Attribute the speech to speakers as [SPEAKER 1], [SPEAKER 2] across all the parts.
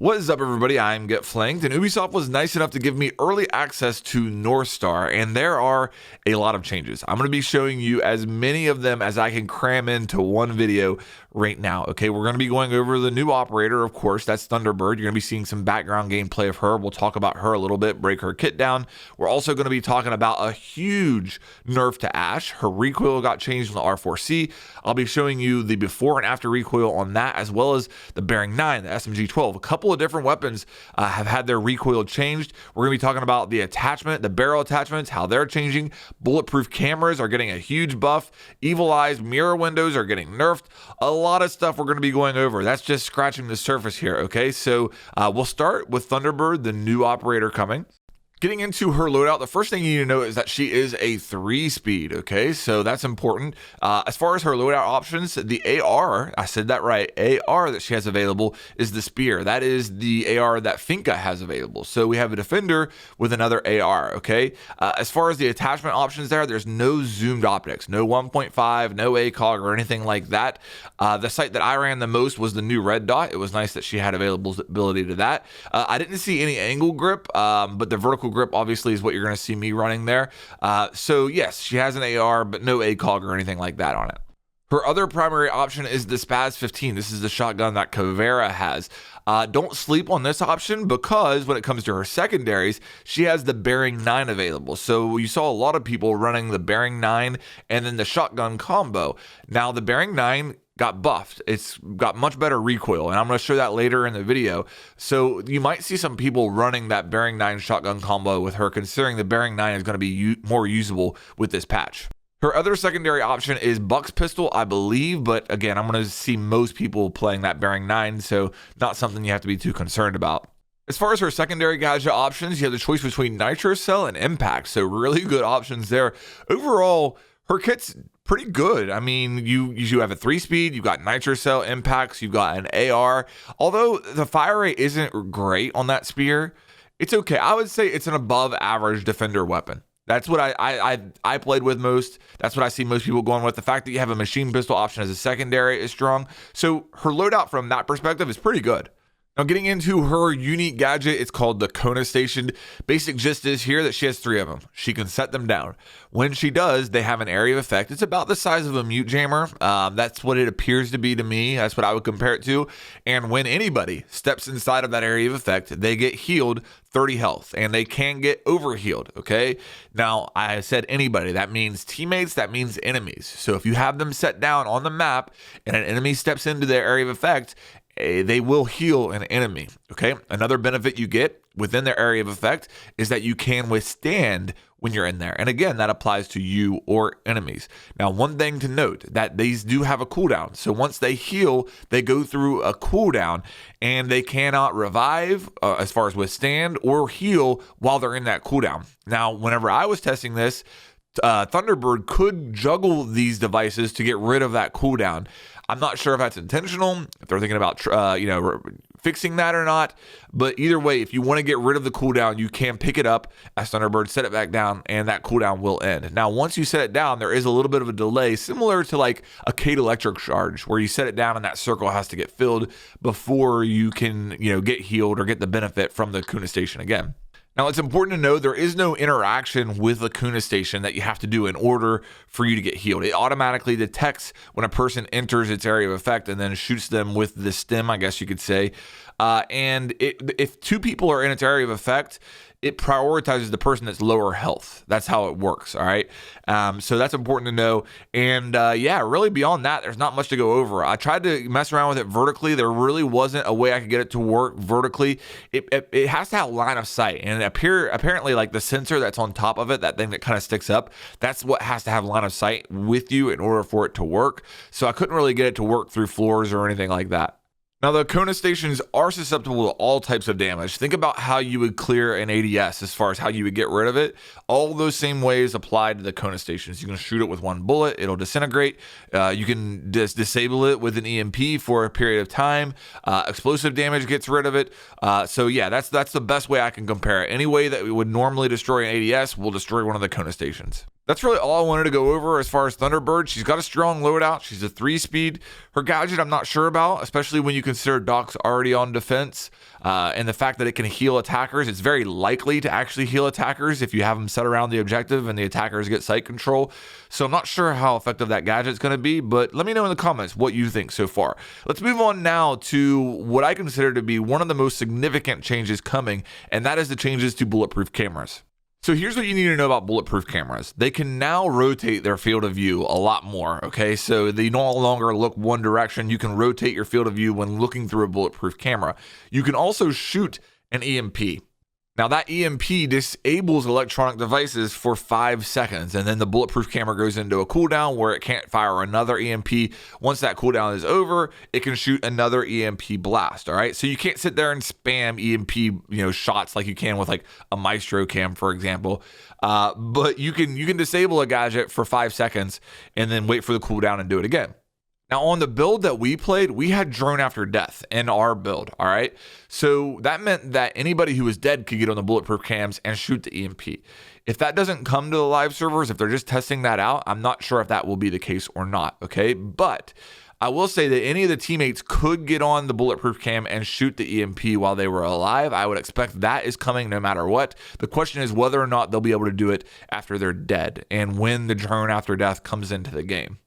[SPEAKER 1] What is up, everybody? I'm Get Flanked, and Ubisoft was nice enough to give me early access to North Star, and there are a lot of changes. I'm going to be showing you as many of them as I can cram into one video right now. Okay, we're going to be going over the new operator, of course, that's Thunderbird. You're going to be seeing some background gameplay of her. We'll talk about her a little bit, break her kit down. We're also going to be talking about a huge nerf to Ash. Her recoil got changed on the R4C. I'll be showing you the before and after recoil on that, as well as the Bearing 9, the SMG-12. A couple of different weapons have had their recoil changed. We're going to be talking about the attachment, the barrel attachments, how they're changing. Bulletproof cameras are getting a huge buff. Evil Eyes mirror windows are getting nerfed. A lot of stuff we're going to be going over. That's just scratching the surface here, okay? So we'll start with Thunderbird, the new operator coming. Getting into her loadout, the first thing you need to know is that she is a 3-speed, okay? So that's important. As far as her loadout options, the AR, I said that right, AR that she has available is the Spear. That is the AR that Finka has available. So we have a Defender with another AR, okay? As far as the attachment options there's no zoomed optics, no 1.5, no ACOG or anything like that. The sight that I ran the most was the new red dot. It was nice that she had availability to that. I didn't see any angle grip, but the vertical grip obviously is what you're going to see me running there. So yes, she has an AR, but no ACOG or anything like that on it. Her other primary option is the Spaz 15. This is the shotgun that Caveira has. Don't sleep on this option because when it comes to her secondaries, she has the Bearing 9 available. So you saw a lot of people running the Bearing 9 and then the shotgun combo. Now the Bearing 9 got buffed. It's got much better recoil, and I'm going to show that later in the video. So you might see some people running that Bearing 9 shotgun combo with her, considering the Bearing 9 is going to be more usable with this patch. Her other secondary option is Buck's pistol, I believe, but again, I'm going to see most people playing that Bearing 9, so not something you have to be too concerned about. As far as her secondary gadget options, you have the choice between Nitro Cell and Impact, so really good options there. Overall, her kit's pretty good. I mean, you have a 3-speed, you've got Nitro Cell, Impacts, you've got an AR. Although the fire rate isn't great on that Spear, it's okay. I would say it's an above average defender weapon. That's what I played with most. That's what I see most people going with. The fact that you have a machine pistol option as a secondary is strong. So her loadout from that perspective is pretty good. Now, getting into her unique gadget, it's called the Kona Station. Basic gist is here that she has 3 of them. She can set them down. When she does, they have an area of effect. It's about the size of a mute jammer. That's what it appears to be to me. That's what I would compare it to. And when anybody steps inside of that area of effect, they get healed 30 health, and they can get overhealed, okay? Now, I said anybody. That means teammates, that means enemies. So if you have them set down on the map and an enemy steps into their area of effect, they will heal an enemy, okay? Another benefit you get within their area of effect is that you can withstand when you're in there. And again, that applies to you or enemies. Now, one thing to note, that these do have a cooldown. So once they heal, they go through a cooldown and they cannot revive as far as withstand or heal while they're in that cooldown. Now, whenever I was testing this, Thunderbird could juggle these devices to get rid of that cooldown. I'm not sure if that's intentional, if they're thinking about fixing that or not, but either way, if you want to get rid of the cooldown, you can pick it up as Thunderbird, set it back down, and that cooldown will end. Now, once you set it down, there is a little bit of a delay, similar to like a Kate electric charge, where you set it down and that circle has to get filled before you can, get healed or get the benefit from the Kona Station again. Now, it's important to know there is no interaction with the Kona Station that you have to do in order for you to get healed. It automatically detects when a person enters its area of effect and then shoots them with the stim, I guess you could say. And if 2 people are in its area of effect, it prioritizes the person that's lower health. That's how it works, all right? So that's important to know. And really beyond that, there's not much to go over. I tried to mess around with it vertically. There really wasn't a way I could get it to work vertically. It has to have line of sight. And apparently, like the sensor that's on top of it, that thing that kind of sticks up, that's what has to have line of sight with you in order for it to work. So I couldn't really get it to work through floors or anything like that. Now, the Kona Stations are susceptible to all types of damage. Think about how you would clear an ADS as far as how you would get rid of it. All those same ways apply to the Kona Stations. You can shoot it with one bullet, it'll disintegrate. You can disable it with an EMP for a period of time. Explosive damage gets rid of it. That's the best way I can compare it. Any way that we would normally destroy an ADS will destroy one of the Kona Stations. That's really all I wanted to go over as far as Thunderbird. She's got a strong loadout. She's a 3-speed. Her gadget I'm not sure about, especially when you consider Doc's already on defense. And the fact that it can heal attackers. It's very likely to actually heal attackers if you have them set around the objective and the attackers get sight control. So I'm not sure how effective that gadget is going to be, but let me know in the comments what you think so far. Let's move on now to what I consider to be one of the most significant changes coming, and that is the changes to bulletproof cameras. So here's what you need to know about bulletproof cameras. They can now rotate their field of view a lot more, okay? So they no longer look one direction. You can rotate your field of view when looking through a bulletproof camera. You can also shoot an EMP. Now that EMP disables electronic devices for 5 seconds, and then the bulletproof camera goes into a cooldown where it can't fire another EMP. Once that cooldown is over, it can shoot another EMP blast, all right? So you can't sit there and spam EMP, shots like you can with like a Maestro cam, for example. But you can disable a gadget for 5 seconds and then wait for the cooldown and do it again. Now, on the build that we played, we had drone after death in our build, all right? So that meant that anybody who was dead could get on the bulletproof cams and shoot the EMP. If that doesn't come to the live servers, if they're just testing that out, I'm not sure if that will be the case or not, okay? But I will say that any of the teammates could get on the bulletproof cam and shoot the EMP while they were alive. I would expect that is coming no matter what. The question is whether or not they'll be able to do it after they're dead and when the drone after death comes into the game.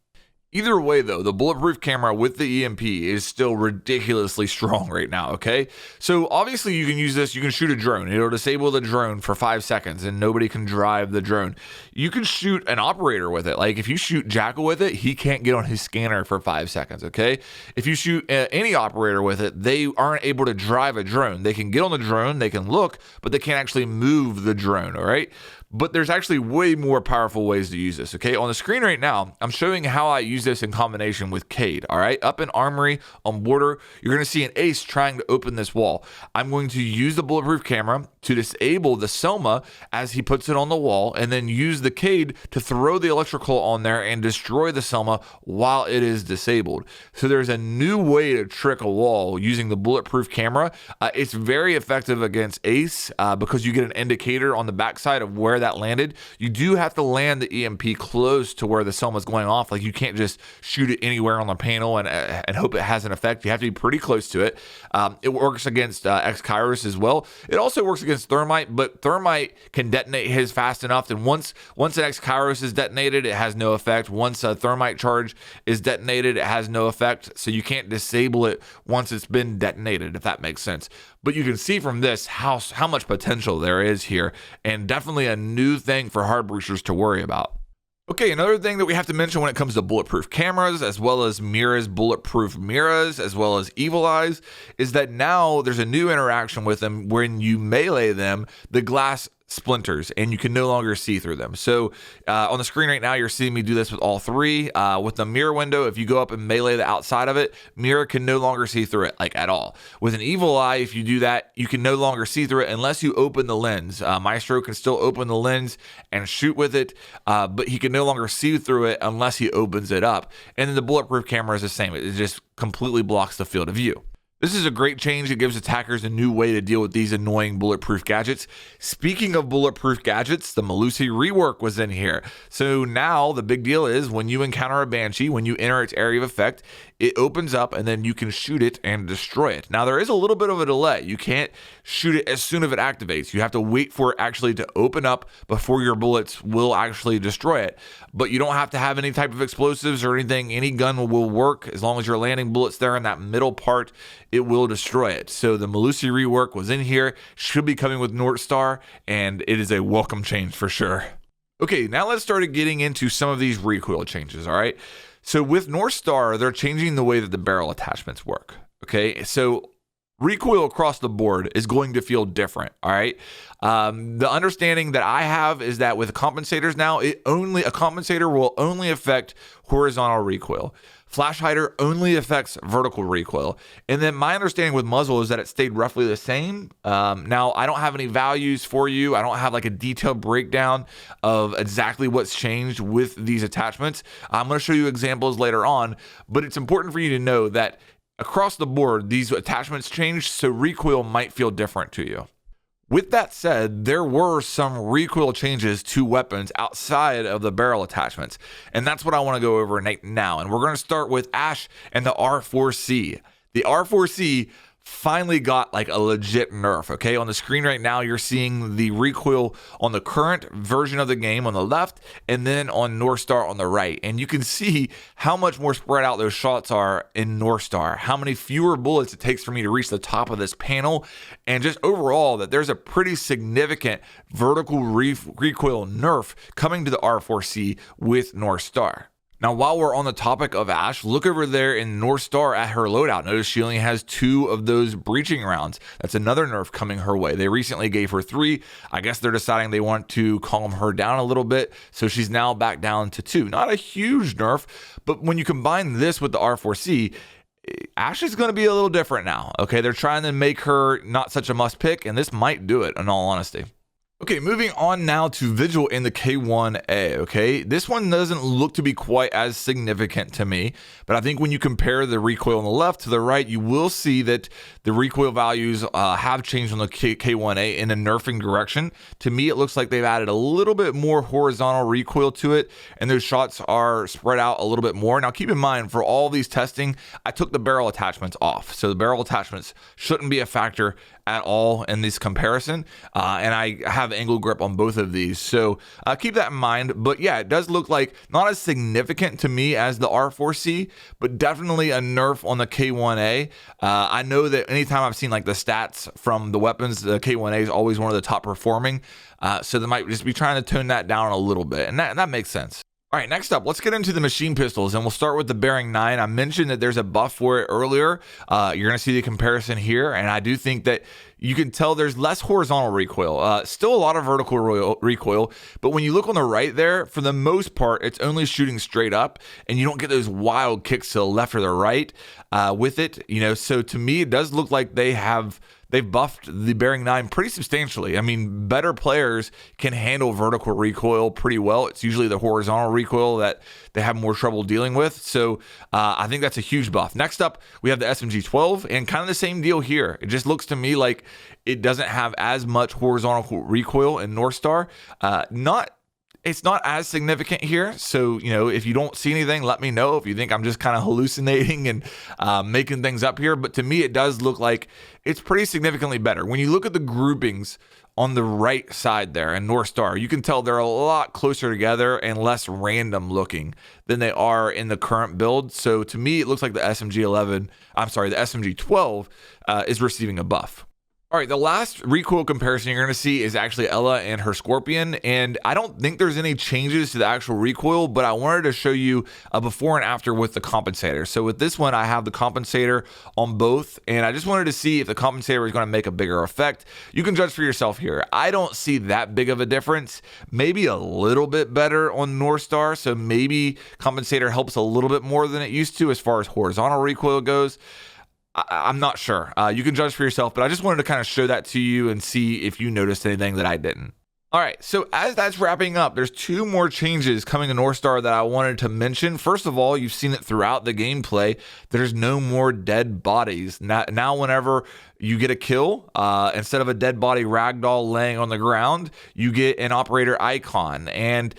[SPEAKER 1] Either way, though, the bulletproof camera with the EMP is still ridiculously strong right now, okay? So obviously you can use this, you can shoot a drone. It'll disable the drone for 5 seconds and nobody can drive the drone. You can shoot an operator with it. Like if you shoot Jackal with it, he can't get on his scanner for 5 seconds, okay? If you shoot any operator with it, they aren't able to drive a drone. They can get on the drone, they can look, but they can't actually move the drone, all right? But there's actually way more powerful ways to use this, okay? On the screen right now, I'm showing how I use this in combination with Cade, all right? Up in Armory on Border, you're gonna see an ace trying to open this wall. I'm going to use the bulletproof camera to disable the Selma as he puts it on the wall, and then use the Cade to throw the electrical on there and destroy the Selma while it is disabled. So there's a new way to trick a wall using the bulletproof camera. It's very effective against ace because you get an indicator on the backside of where that landed. You do have to land the EMP close to where the Selma is going off. Like you can't just shoot it anywhere on the panel and hope it has an effect. You have to be pretty close to it. It works against X-Kairos as well. It also works against Thermite, but Thermite can detonate his fast enough. And once an X-Kairos is detonated, it has no effect. Once a Thermite charge is detonated, it has no effect. So you can't disable it once it's been detonated, if that makes sense. But you can see from this how much potential there is here, and definitely a new thing for hard breachers to worry about. Okay, another thing that we have to mention when it comes to bulletproof cameras, as well as Mira's bulletproof mirrors, as well as Evil Eyes, is that now there's a new interaction with them. When you melee them, the glass splinters and you can no longer see through them. So on the screen right now, you're seeing me do this with all three. With the mirror window, if you go up and melee the outside of it, mirror can no longer see through it, like at all. With an Evil Eye, if you do that, you can no longer see through it unless you open the lens. Maestro can still open the lens and shoot with it, but he can no longer see through it unless he opens it up. And then the bulletproof camera is the same. It just completely blocks the field of view. This is a great change. It gives attackers a new way to deal with these annoying bulletproof gadgets. Speaking of bulletproof gadgets, the Melusi rework was in here. So now the big deal is when you encounter a Banshee, when you enter its area of effect, it opens up and then you can shoot it and destroy it. Now there is a little bit of a delay. You can't shoot it as soon as it activates. You have to wait for it actually to open up before your bullets will actually destroy it. But you don't have to have any type of explosives or anything. Any gun will work as long as you're landing bullets there in that middle part. It will destroy it. So the Melusi rework was in here, should be coming with North Star, and it is a welcome change for sure. Okay, now let's start getting into some of these recoil changes, all right? So with North Star, they're changing the way that the barrel attachments work, okay? So recoil across the board is going to feel different, all right? The understanding that I have is that with compensators now, a compensator will only affect horizontal recoil. Flash hider only affects vertical recoil. And then my understanding with muzzle is that it stayed roughly the same. Now, I don't have any values for you. I don't have like a detailed breakdown of exactly what's changed with these attachments. I'm going to show you examples later on, but it's important for you to know that across the board, these attachments change, so recoil might feel different to you. With that said, there were some recoil changes to weapons outside of the barrel attachments, and that's what I want to go over right now. And we're going to start with Ash and the R4C. The R4C finally got like a legit nerf. Okay, on the screen right now you're seeing the recoil on the current version of the game on the left, and then on North Star on the right, and you can see how much more spread out those shots are in North Star, how many fewer bullets it takes for me to reach the top of this panel, and just overall that there's a pretty significant vertical recoil nerf coming to the R4C with North Star. Now, while we're on the topic of Ash, look over there in North Star at her loadout. Notice she only has 2 of those breaching rounds. That's another nerf coming her way. They recently gave her 3. I guess they're deciding they want to calm her down a little bit, so she's now back down to 2. Not a huge nerf, but when you combine this with the R4C, Ash is going to be a little different now. Okay, they're trying to make her not such a must pick, and this might do it in all honesty. Okay, moving on now to Vigil in the K1A, okay? This one doesn't look to be quite as significant to me, but I think when you compare the recoil on the left to the right, you will see that the recoil values have changed on the K1A in a nerfing direction. To me, it looks like they've added a little bit more horizontal recoil to it, and those shots are spread out a little bit more. Now, keep in mind, for all these testing, I took the barrel attachments off, so the barrel attachments shouldn't be a factor at all in this comparison, and I have angle grip on both of these, so keep that in mind. But yeah, it does look like not as significant to me as the R4C, but definitely a nerf on the K1A. I know that anytime I've seen like the stats from the weapons, the K1A is always one of the top performing, so they might just be trying to tone that down a little bit, and that makes sense. All right, next up, let's get into the machine pistols, and we'll start with the Bearing 9. I mentioned that there's a buff for it earlier. You're going to see the comparison here, and I do think that you can tell there's less horizontal recoil. Still a lot of vertical recoil, but when you look on the right there, for the most part, it's only shooting straight up, and you don't get those wild kicks to the left or the right with it. You know, so to me, it does look like they've buffed the Bearing 9 pretty substantially. I mean, better players can handle vertical recoil pretty well. It's usually the horizontal recoil that they have more trouble dealing with. So I think that's a huge buff. Next up, we have the SMG-12, and kind of the same deal here. It just looks to me like it doesn't have as much horizontal recoil in North Star. It's not as significant here. So, you know, if you don't see anything, let me know if you think I'm just kind of hallucinating and making things up here. But to me, it does look like it's pretty significantly better. When you look at the groupings on the right side there in North Star, you can tell they're a lot closer together and less random looking than they are in the current build. So to me, it looks like the SMG-12 is receiving a buff. All right, the last recoil comparison you're going to see is actually Ella and her Scorpion, and I don't think there's any changes to the actual recoil, but I wanted to show you a before and after with the compensator. So with this one, I have the compensator on both, and I just wanted to see if the compensator is going to make a bigger effect. You can judge for yourself here. I don't see that big of a difference. Maybe a little bit better on North Star, so maybe compensator helps a little bit more than it used to as far as horizontal recoil goes. I'm not sure. You can judge for yourself, but I just wanted to kind of show that to you and see if you noticed anything that I didn't. All right, so as that's wrapping up, there's 2 more changes coming to North Star that I wanted to mention. First of all, you've seen it throughout the gameplay. There's no more dead bodies. Now whenever you get a kill, instead of a dead body ragdoll laying on the ground, you get an operator icon. And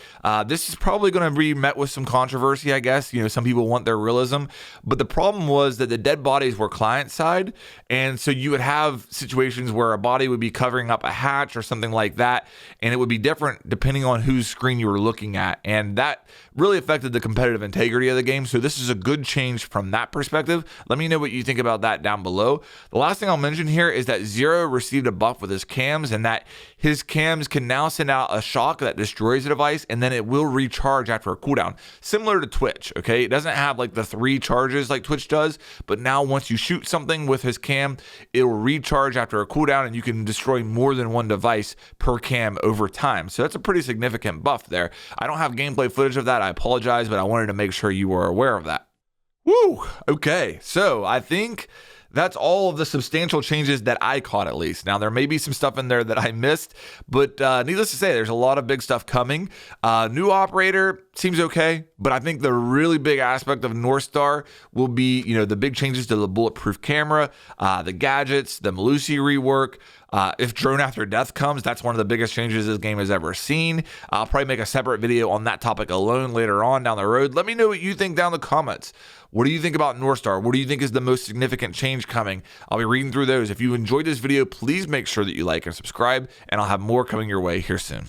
[SPEAKER 1] this is probably going to be met with some controversy, I guess. You know, some people want their realism. But the problem was that the dead bodies were client side. And so you would have situations where a body would be covering up a hatch or something like that. And it would be different depending on whose screen you were looking at. And that really affected the competitive integrity of the game. So this is a good change from that perspective. Let me know what you think about that down below. The last thing I'll mention here is that Zero received a buff with his cams, and that his cams can now send out a shock that destroys the device, and then it will recharge after a cooldown, similar to Twitch. Okay, it doesn't have like the 3 charges like Twitch does, but now once you shoot something with his cam, it'll recharge after a cooldown, and you can destroy more than one device per cam over time. So that's a pretty significant buff there. I don't have gameplay footage of that, I apologize, but I wanted to make sure you were aware of that. Woo! Okay, so I think that's all of the substantial changes that I caught, at least. Now, there may be some stuff in there that I missed, but needless to say, there's a lot of big stuff coming. New operator seems okay, But I think the really big aspect of North Star will be, the big changes to the Bulletproof camera, the gadgets, the Melusi rework. If Drone After Death comes, that's one of the biggest changes this game has ever seen. I'll probably make a separate video on that topic alone later on down the road. Let me know what you think down in the comments. What do you think about North Star? What do you think is the most significant change coming? I'll be reading through those. If you enjoyed this video, please make sure that you like and subscribe, and I'll have more coming your way here soon.